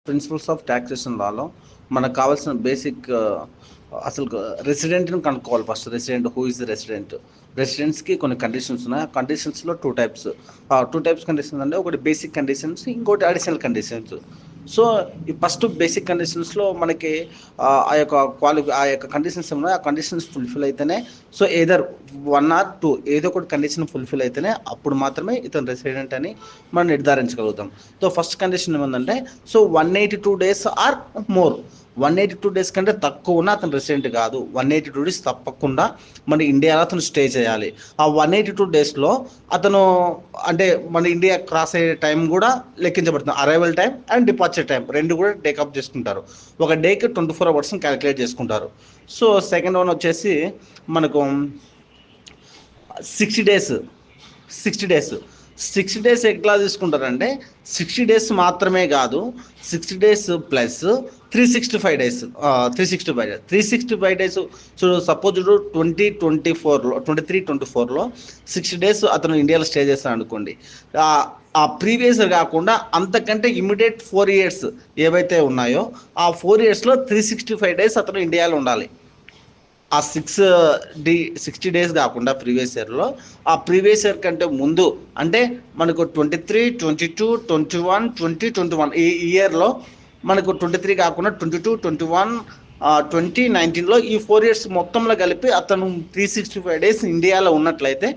Principles of taxation లాలో మనకు కావాల్సిన basic అసలు రెసిడెంట్ని కనుక్కోవాలి. First resident, who is the resident. రెసిడెంట్స్కి కొన్ని కండిషన్స్ ఉన్నాయి. ఆ కండిషన్స్లో టూ టైప్స్ కండిషన్స్ అంటే ఒకటి బేసిక్ కండిషన్స్, ఇంకోటి అడిషనల్ కండిషన్స్. సో ఈ ఫస్ట్ బేసిక్ కండిషన్స్లో మనకి ఆ యొక్క కండిషన్స్ ఉన్నాయి. ఆ కండిషన్స్ ఫుల్ఫిల్ అయితేనే, సో ఏదర్ 1 or 2 ఏదో ఒకటి కండిషన్ ఫుల్ఫిల్ అయితేనే అప్పుడు మాత్రమే ఇతను రెసిడెంట్ అని మనం నిర్ధారించగలుగుతాం. సో ఫస్ట్ కండిషన్ ఏమందంటే, so 182 days or more. 182 days కంటే తక్కువ ఉన్న అతను రెసిడెంట్ కాదు. 182 days తప్పకుండా మన ఇండియాలో అతను స్టే చేయాలి. ఆ 182 daysలో అతను అంటే మన ఇండియా క్రాస్ అయ్యే టైం కూడా లెక్కించబడుతుంది. Arrival time and departure time రెండు కూడా టేకప్ చేసుకుంటారు. ఒక డేకి 24 hours క్యాలిక్యులేట్ చేసుకుంటారు. సో సెకండ్ వన్ వచ్చేసి మనకు 60 days. 60 days ఎట్లా తీసుకుంటారంటే 60 days మాత్రమే కాదు, 60 days plus 365 days. 365 days. So suppose 23-24లో 60 days అతను ఇండియాలో స్టే చేస్తాను అనుకోండి. ఆ ప్రీవియస్ కాకుండా అంతకంటే ఇమ్మీడియట్ 4 years ఏవైతే ఉన్నాయో ఆ 4 yearsలో 365 days అతను ఇండియాలో ఉండాలి. ఆ 60 days కాకుండా ప్రీవియస్ ఇయర్లో, ఆ ప్రీవియస్ ఇయర్ కంటే ముందు అంటే మనకు 23, 22, 21, 20, 21 ఈ ఇయర్లో మనకు 23 కాకుండా 22, 21, 20, 19లో ఈ 4 years మొత్తంలో కలిపి అతను 365 days ఇండియాలో ఉన్నట్లయితే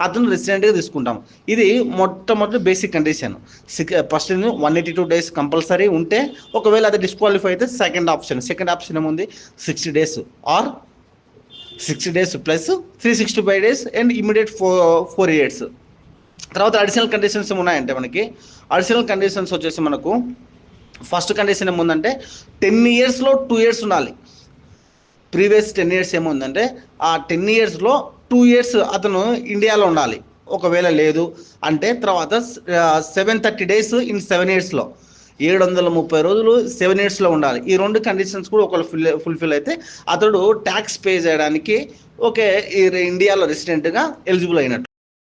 అతను రెసిడెంట్గా తీసుకుంటాం. ఇది మొట్టమొదటి basic condition. First 182 days compulsory ఉంటే, ఒకవేళ అది డిస్క్వాలిఫై అయితే సెకండ్ ఆప్షన్ ఏముంది, 60 days or 60 days plus 365 days and immediate 4 years. తర్వాత అడిషనల్ కండిషన్స్ ఏమున్నాయంటే మనకి అడిషనల్ కండిషన్స్ వచ్చేసి మనకు ఫస్ట్ కండిషన్ ఏముందంటే 10 yearsలో 2 years ఉండాలి. ప్రీవియస్ 10 years ఏముందంటే ఆ 10 yearsలో 2 years అతను ఇండియాలో ఉండాలి. ఒకవేళ లేదు అంటే తర్వాత 730 days ఇన్ 7 yearsలో 730 రోజులు 7 yearsలో ఉండాలి. ఈ రెండు కండిషన్స్ కూడా ఒకవేళ ఫుల్ఫిల్ అయితే అతడు ట్యాక్స్ పే చేయడానికి ఇండియాలో రెసిడెంట్గా ఎలిజిబుల్ అయినట్టు.